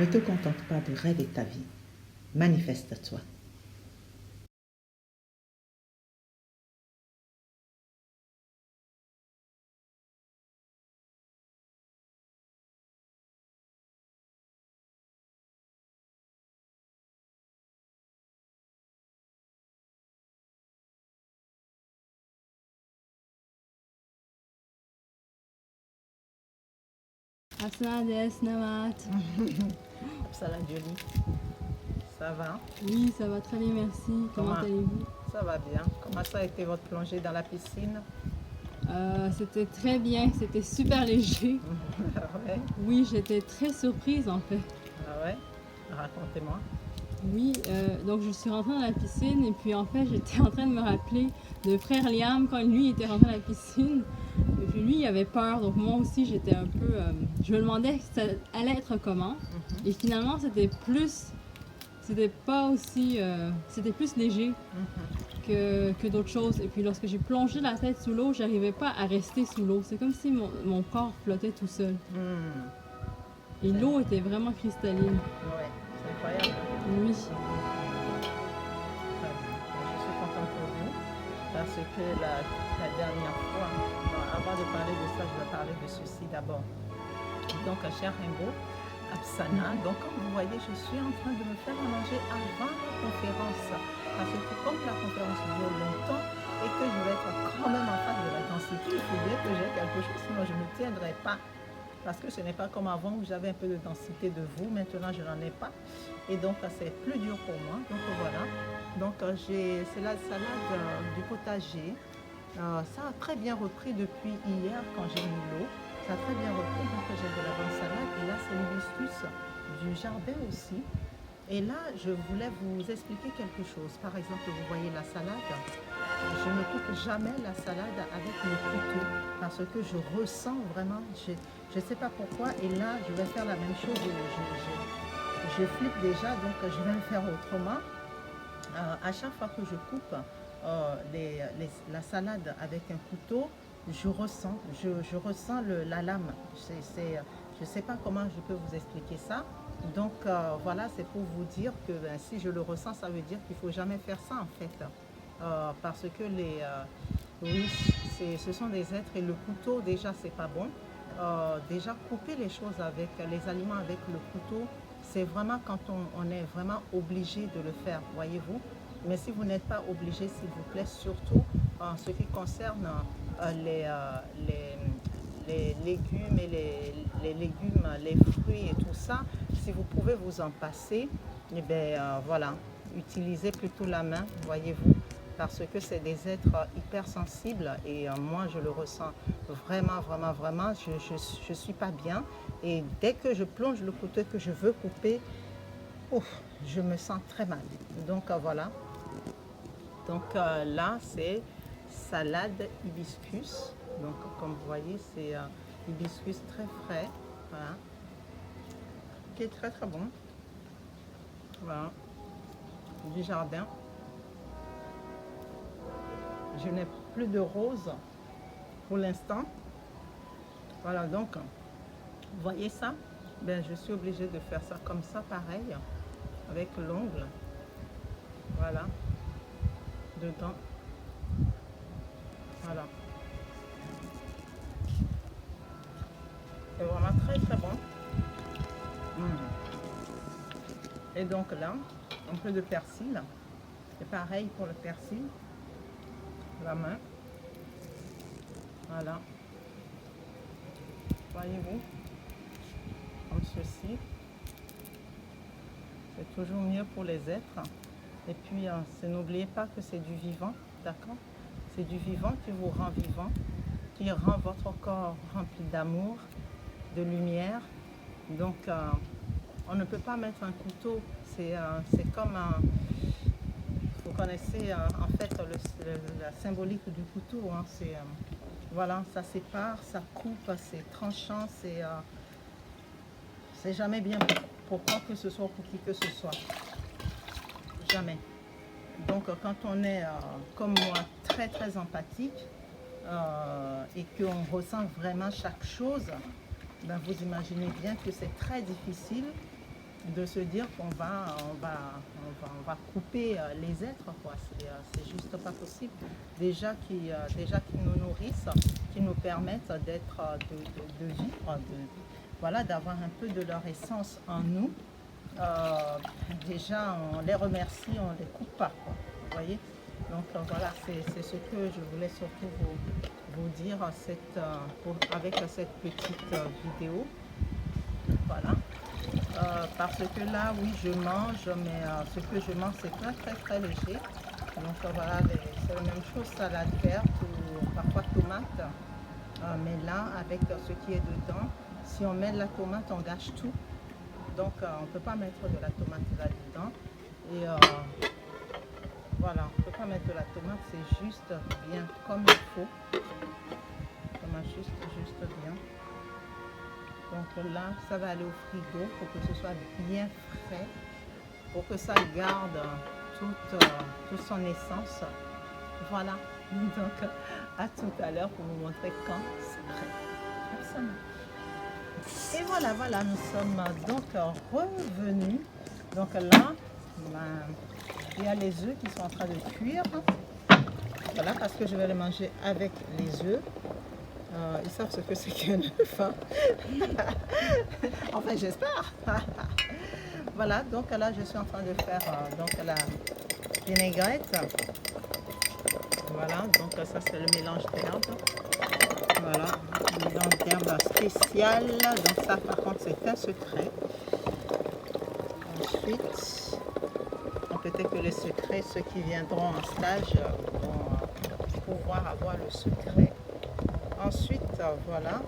Ne te contente pas de rêver ta vie. Manifeste-toi. Asnades Namat. Salam Jolie. Ça va? Oui, ça va très bien, merci. Comment allez-vous? Ça va bien. Comment ça a été votre plongée dans la piscine? C'était très bien, c'était super léger. Ah ouais? Oui, j'étais très surprise en fait. Ah ouais? Racontez-moi. Oui, donc je suis rentrée dans la piscine et puis en fait j'étais en train de me rappeler de frère Liam quand lui était rentré dans la piscine. Et puis lui il avait peur, donc moi aussi j'étais un peu... je me demandais que ça allait être comment. Et finalement c'était pas aussi... c'était plus léger que d'autres choses. Et puis lorsque j'ai plongé la tête sous l'eau, j'arrivais pas à rester sous l'eau. C'est comme si mon corps flottait tout seul. Et l'eau était vraiment cristalline. Ouais, c'est incroyable. Oui. Je suis contente pour vous parce que la dernière fois, avant de parler de ça, je vais parler de ceci d'abord. Donc, cher Ringo, Apsana, donc comme vous voyez, je suis en train de me faire manger avant la conférence. Parce que comme la conférence dure longtemps et que je vais être quand même en face de la densité, il faut bien que j'ai quelque chose, sinon je ne me tiendrai pas. Parce que ce n'est pas comme avant où j'avais un peu de densité de vous, maintenant je n'en ai pas. Et donc c'est plus dur pour moi. Donc voilà. Donc c'est la salade du potager. Ça a très bien repris depuis hier quand j'ai mis l'eau. Ça a très bien repris, donc j'ai de la bonne salade. Et là c'est l'hibiscus du jardin aussi. Et là je voulais vous expliquer quelque chose. Par exemple, vous voyez la salade. Je ne coupe jamais la salade avec le couteau parce que je ressens vraiment, je ne sais pas pourquoi, et là je vais faire la même chose, je flippe déjà, donc je vais le faire autrement. À chaque fois que je coupe la salade avec un couteau, je ressens la lame. Je ne sais pas comment je peux vous expliquer ça. Donc voilà, c'est pour vous dire que si je le ressens, ça veut dire qu'il ne faut jamais faire ça en fait. Parce que oui, ce sont des êtres et le couteau déjà c'est pas bon. Déjà couper les choses avec les aliments avec le couteau, c'est vraiment quand on est vraiment obligé de le faire, voyez-vous. Mais si vous n'êtes pas obligé, s'il vous plaît, surtout en ce qui concerne les légumes et les légumes, les fruits et tout ça, si vous pouvez vous en passer, et bien voilà, utilisez plutôt la main, voyez-vous, parce que c'est des êtres hypersensibles et moi je le ressens vraiment, vraiment, vraiment, je suis pas bien et dès que je plonge le couteau que je veux couper, ouf, je me sens très mal. Donc voilà, donc là c'est salade hibiscus, donc comme vous voyez c'est hibiscus très frais, voilà, qui est très très bon, voilà, du jardin. Je n'ai plus de rose pour l'instant. Voilà, donc, vous voyez ça? Ben, je suis obligée de faire ça comme ça, pareil, avec l'ongle. Voilà, dedans. Voilà. C'est vraiment très très bon. Et donc là, un peu de persil. Et pareil pour le persil. La main. Voilà. Voyez-vous? Comme ceci. C'est toujours mieux pour les êtres. Et puis, n'oubliez pas que c'est du vivant, d'accord? C'est du vivant qui vous rend vivant, qui rend votre corps rempli d'amour, de lumière. Donc, on ne peut pas mettre un couteau. C'est comme un... Vous connaissez en fait la symbolique du couteau. Hein, voilà, ça sépare, ça coupe, c'est tranchant, c'est jamais bien pour quoi que ce soit, pour qui que ce soit. Jamais. Donc quand on est comme moi très très empathique et qu'on ressent vraiment chaque chose, ben, vous imaginez bien que c'est très difficile de se dire qu'on va, on va couper les êtres, quoi. C'est juste pas possible. Déjà qui nous nourrissent, qui nous permettent d'être, de vivre, voilà, d'avoir un peu de leur essence en nous. Déjà, on les remercie, on les coupe pas, quoi. Vous voyez? Donc voilà, c'est ce que je voulais surtout vous dire avec cette petite vidéo. Voilà. Parce que là, oui, je mange, mais ce que je mange, c'est très léger. Donc voilà, c'est la même chose, salade verte ou parfois tomate. Mais là, avec ce qui est dedans, si on met de la tomate, on gâche tout. Donc on ne peut pas mettre de la tomate là-dedans. Et voilà, on ne peut pas mettre de la tomate, c'est juste bien comme il faut. Comme juste bien. Donc là, ça va aller au frigo pour que ce soit bien frais, pour que ça garde toute son essence. Voilà, donc à tout à l'heure pour vous montrer quand c'est prêt. Et voilà, nous sommes donc revenus. Donc là, il y a les œufs qui sont en train de cuire. Voilà, parce que je vais les manger avec les œufs. Ils savent ce que c'est qu'un œuf. Hein? Enfin, j'espère. Voilà, donc là, je suis en train de faire donc la vinaigrette. Voilà, donc ça, c'est le mélange d'herbes. Voilà, le mélange d'herbes spécial. Donc ça, par contre, c'est un secret. Ensuite, peut-être que les secrets, ceux qui viendront en stage vont pouvoir avoir le secret. Ensuite, voilà.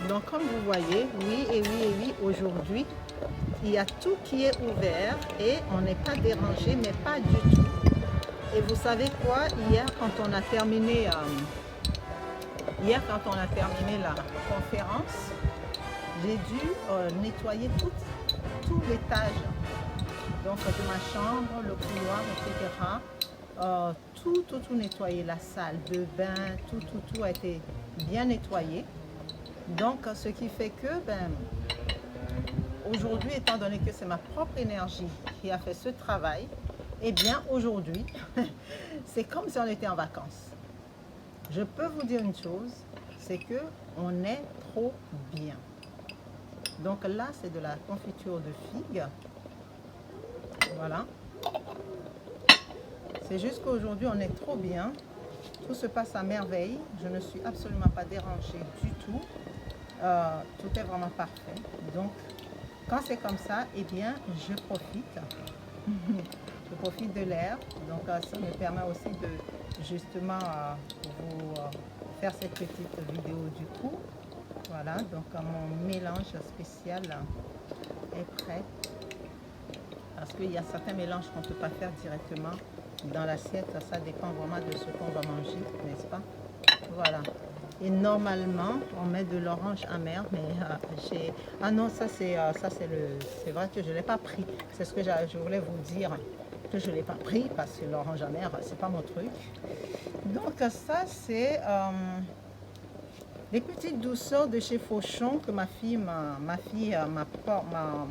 Donc, comme vous voyez, oui, aujourd'hui, il y a tout qui est ouvert et on n'est pas dérangé, mais pas du tout. Et vous savez quoi, hier quand on a terminé la conférence, j'ai dû nettoyer tout l'étage. Donc de ma chambre, le couloir, etc. Tout nettoyer, la salle de bain, tout a été bien nettoyé. Donc ce qui fait que, aujourd'hui, étant donné que c'est ma propre énergie qui a fait ce travail, eh bien aujourd'hui, c'est comme si on était en vacances. Je peux vous dire une chose, c'est que on est trop bien. Donc là, c'est de la confiture de figues. Voilà. C'est juste qu'aujourd'hui, on est trop bien. Tout se passe à merveille. Je ne suis absolument pas dérangée du tout. Tout est vraiment parfait. Donc, quand c'est comme ça, eh bien, je profite. Je profite de l'air. Donc, ça me permet aussi de justement vous faire cette petite vidéo du coup. Voilà, donc mon mélange spécial est prêt. Parce qu'il y a certains mélanges qu'on ne peut pas faire directement dans l'assiette. Ça dépend vraiment de ce qu'on va manger, n'est-ce pas? Voilà. Et normalement, on met de l'orange amer, mais j'ai... Ah non, ça c'est vrai que je ne l'ai pas pris. C'est ce que je voulais vous dire, que je ne l'ai pas pris parce que l'orange amer, c'est pas mon truc. Donc ça c'est les petites douceurs de chez Fauchon que ma fille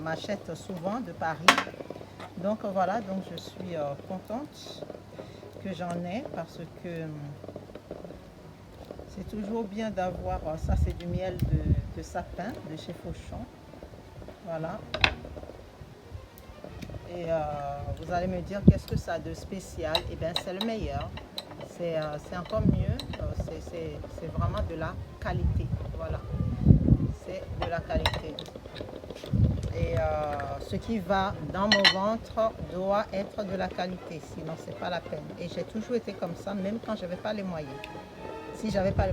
m'achète souvent de Paris. Donc voilà, donc je suis contente que j'en ai parce que c'est toujours bien d'avoir, ça c'est du miel de sapin de chez Fauchon. Voilà. Et vous allez me dire qu'est-ce que ça a de spécial? Eh bien c'est le meilleur. C'est encore mieux. C'est vraiment de la qualité. Voilà. C'est de la qualité. Et ce qui va dans mon ventre doit être de la qualité. Sinon c'est pas la peine. Et j'ai toujours été comme ça, même quand je n'avais pas les moyens. Si je n'avais pas les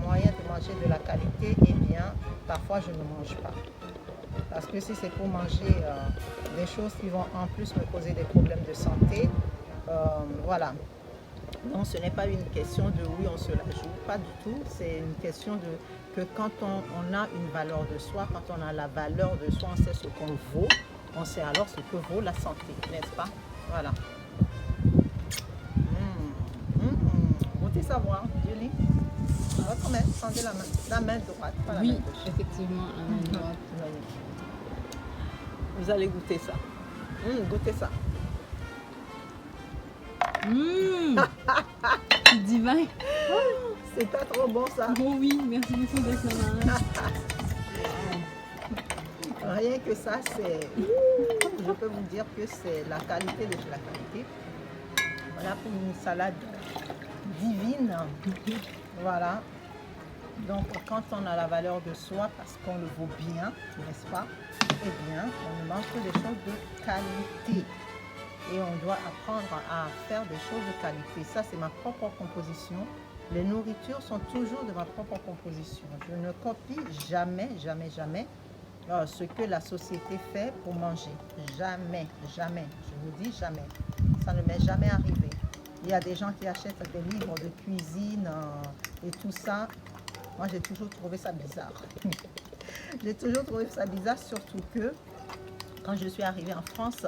moyens de manger de la qualité, eh bien, parfois je ne mange pas. Parce que si c'est pour manger des choses qui vont en plus me causer des problèmes de santé, voilà. Donc ce n'est pas une question de oui, on se la joue, pas du tout. C'est une question de que quand on a une valeur de soi, quand on a la valeur de soi, on sait ce qu'on vaut, on sait alors ce que vaut la santé, n'est-ce pas? Voilà. Goûtez savoir, Julie. Votre main, tendez la main droite, pas la main Oui, gauche. effectivement, à main droite. Vous allez goûter ça. Goûtez ça. C'est divin. C'est pas trop bon ça. Oh oui, merci beaucoup d'être là. Rien que ça, c'est. Je peux vous dire que c'est la qualité de la qualité. Voilà pour une salade divine. Voilà. Donc quand on a la valeur de soi, parce qu'on le vaut bien, n'est-ce pas? Eh bien, on ne mange que des choses de qualité. Et on doit apprendre à faire des choses de qualité. Ça, c'est ma propre composition. Les nourritures sont toujours de ma propre composition. Je ne copie jamais, jamais, jamais ce que la société fait pour manger. Jamais, jamais. Je vous dis jamais. Ça ne m'est jamais arrivé. Il y a des gens qui achètent des livres de cuisine et tout ça. Moi, j'ai toujours trouvé ça bizarre. J'ai toujours trouvé ça bizarre, surtout que quand je suis arrivée en France,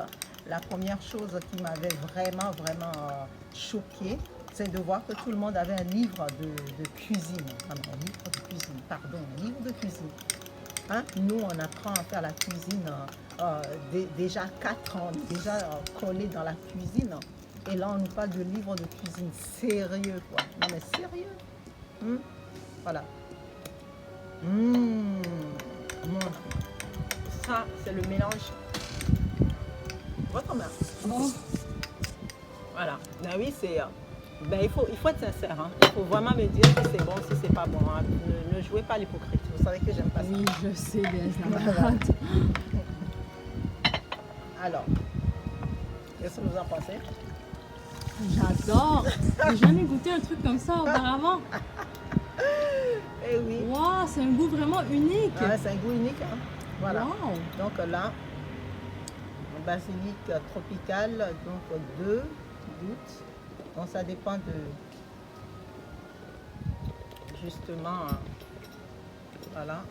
la première chose qui m'avait vraiment, vraiment choquée, c'est de voir que tout le monde avait un livre de cuisine. Non, un livre de cuisine, pardon, un livre de cuisine. Hein? Nous, on apprend à faire la cuisine déjà 4 ans, déjà collé dans la cuisine. Et là, on nous parle de livre de cuisine. Sérieux, quoi. Non, mais sérieux. Voilà. Ça, c'est le mélange. Votre main. Oh. Voilà. Ben oui, c'est. Ben, il faut être sincère. Hein. Il faut vraiment me dire si c'est bon, si c'est pas bon. Hein. Ne jouez pas l'hypocrite. Vous savez que j'aime pas ça. Oui, je sais, bien Voilà. Alors, qu'est-ce que vous en pensez? J'adore. J'ai jamais goûté un truc comme ça auparavant. Eh oui. Waouh, c'est un goût vraiment unique. Ah, c'est un goût unique. Hein. Voilà. Wow. Donc là, basilic tropical, donc 2 gouttes. Donc ça dépend de justement voilà,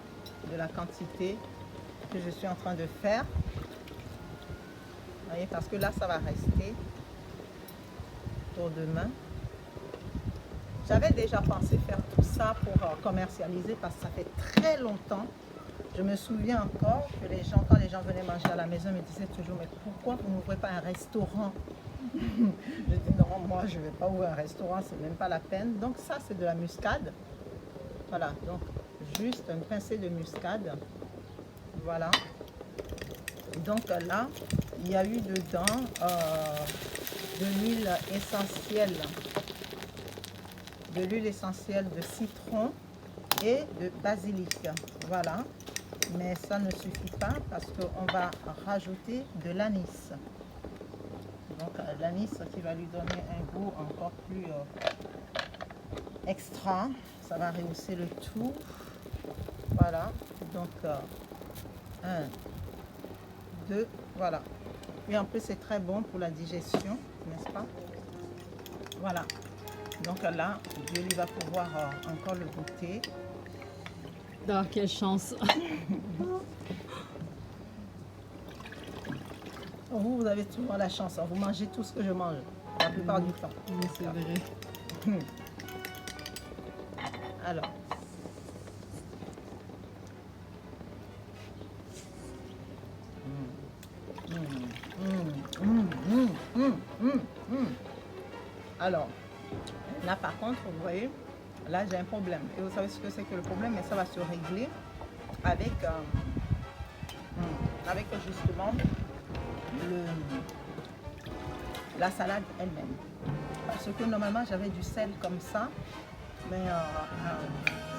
de la quantité que je suis en train de faire. Vous voyez, parce que là, ça va rester pour demain. J'avais déjà pensé faire tout ça pour commercialiser parce que ça fait très longtemps. Je me souviens encore que les gens, quand les gens venaient manger à la maison, me disaient toujours, mais pourquoi vous n'ouvrez pas un restaurant? Je dis non, moi je ne vais pas ouvrir un restaurant, c'est même pas la peine. Donc ça, c'est de la muscade. Voilà, donc juste une pincée de muscade. Voilà. Donc là, il y a eu dedans de l'huile essentielle. De l'huile essentielle de citron et de basilic. Voilà. Mais ça ne suffit pas parce qu'on va rajouter de l'anis. Donc l'anis qui va lui donner un goût encore plus extra. Ça va rehausser le tout. Voilà. Donc 1, 2, voilà. Et en plus c'est très bon pour la digestion, n'est-ce pas? Voilà. Donc là, Dieu lui va pouvoir encore le goûter. Oh, quelle chance. Vous avez toujours la chance. Vous mangez tout ce que je mange, la plupart du temps. Oui, c'est vrai. Alors. Alors, là par contre, vous voyez, là j'ai un problème. Et vous savez ce que c'est que le problème, mais ça va se régler avec, avec justement la salade elle-même. Parce que normalement j'avais du sel comme ça, mais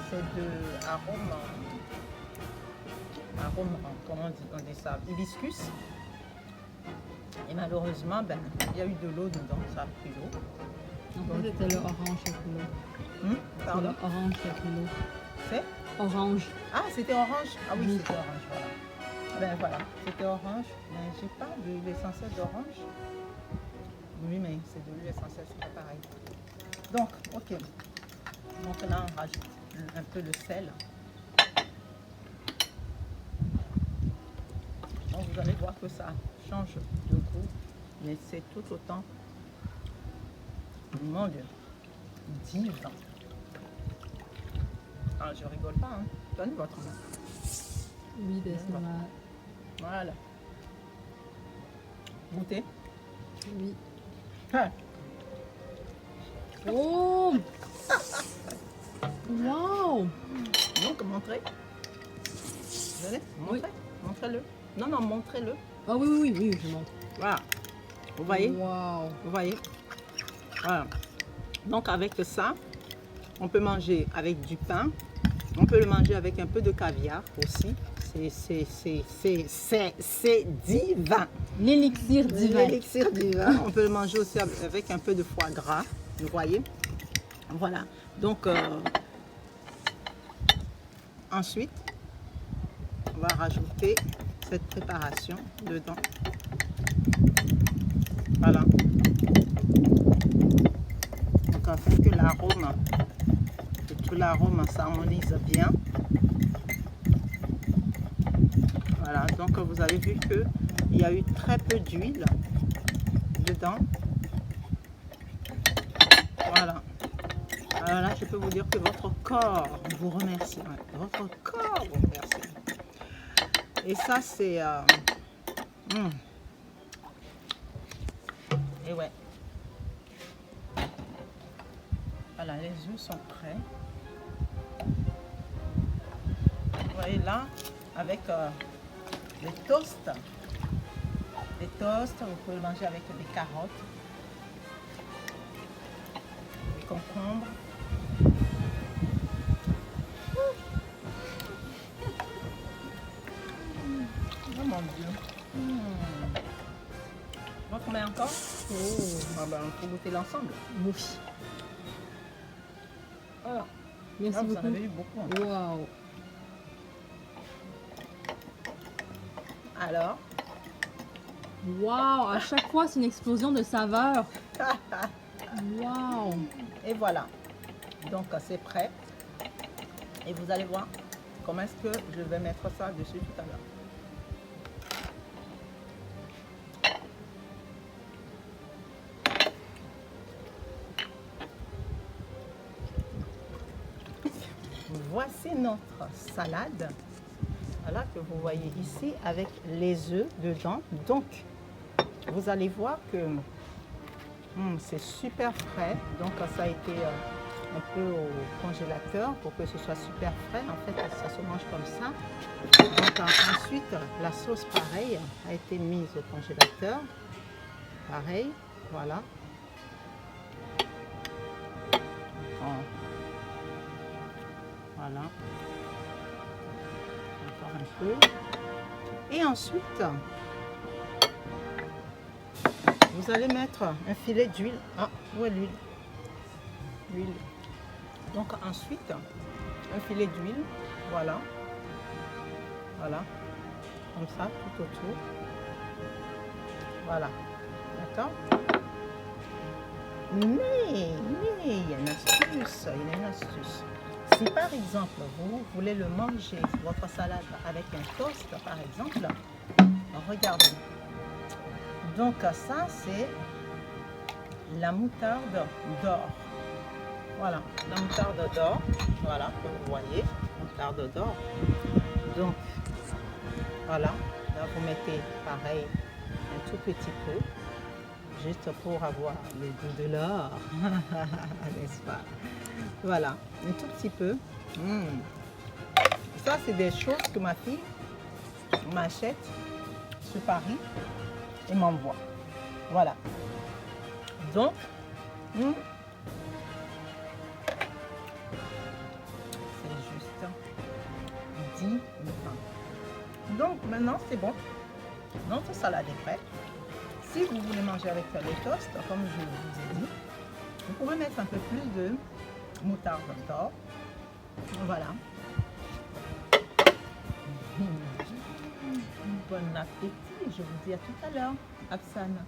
c'est de arôme, comment on dit ça, hibiscus. Et malheureusement, ben, il y a eu de l'eau dedans, ça a pris l'eau. En fait, c'était le orange chapelot. C'est Pardon? le orange chapelot. C'est Orange. Ah, c'était orange? Ah oui, Oui. c'était orange, voilà. Ben voilà, c'était orange, mais j'ai pas de l'essentiel d'orange. Oui, mais c'est de l'huile essentielle, c'est pas pareil. Donc, ok. Donc là, on rajoute un peu de sel. Donc vous allez voir que ça change de goût, mais c'est tout autant, mon Dieu, divin. Ah, je rigole pas, hein. Donnez votre main. Oui, ben c'est ma... Voilà. Goûtez. Oui. Ah. Oh! Wow! Donc, montrez. Vous allez montrez. Montrez-le. Non, non, montrez-le. Ah oui, oui, oui, je montre. Voilà. Vous voyez? Wow! Vous voyez? Voilà. Donc, avec ça, on peut manger avec du pain. On peut le manger avec un peu de caviar aussi. C'est divin. L'élixir divin. L'élixir divin. On peut le manger aussi avec un peu de foie gras. Vous voyez? Voilà. Donc, ensuite, on va rajouter cette préparation dedans. Voilà. Donc, afin que l'arôme, que tout l'arôme s'harmonise bien. Voilà. Donc, vous avez vu qu'il y a eu très peu d'huile dedans. Voilà. Alors là, je peux vous dire que votre corps vous remercie. Votre corps vous remercie. Et ça, c'est... Et ouais. Voilà, les œufs sont prêts. Vous voyez là, avec les toasts. Les toasts, vous pouvez le manger avec des carottes, des concombres. Oh mon Dieu. Votre main encore? Oh! Ah ben, on peut goûter l'ensemble. Oui. Voilà. Merci Ah, vous en beaucoup. avez eu beaucoup. Hein. Wow! Alors, Wow! À chaque fois, c'est une explosion de saveurs. Wow! et voilà. Donc, c'est prêt. Et vous allez voir comment est-ce que je vais mettre ça dessus tout à l'heure. Voici notre salade, voilà, que vous voyez ici avec les œufs dedans. Donc, vous allez voir que c'est super frais. Donc, ça a été un peu au congélateur pour que ce soit super frais. En fait, ça se mange comme ça. Donc, ensuite, la sauce, pareil, a été mise au congélateur. Pareil, voilà. Voilà. Encore un peu. Et ensuite, vous allez mettre un filet d'huile. Ah, où est l'huile? L'huile. Donc ensuite, un filet d'huile. Voilà. Voilà. Comme ça, tout autour. Voilà. D'accord? Mais, il y a une astuce. Il y a une astuce. Si par exemple, vous voulez le manger, votre salade avec un toast, par exemple, regardez. Donc ça, c'est la moutarde d'or. Voilà, la moutarde d'or. Voilà, que vous voyez, moutarde d'or. Donc, voilà, là vous mettez pareil un tout petit peu, juste pour avoir le goût de l'or, n'est-ce pas? Voilà, un tout petit peu. Ça, c'est des choses que ma fille m'achète sur Paris et m'envoie. Voilà. Donc, c'est juste divin. Donc, maintenant, c'est bon. Notre salade est prête. Si vous voulez manger avec les toasts, comme je vous ai dit, vous pouvez mettre un peu plus de moutarde d'or. Voilà. Bon appétit. Je vous dis à tout à l'heure. Apsana.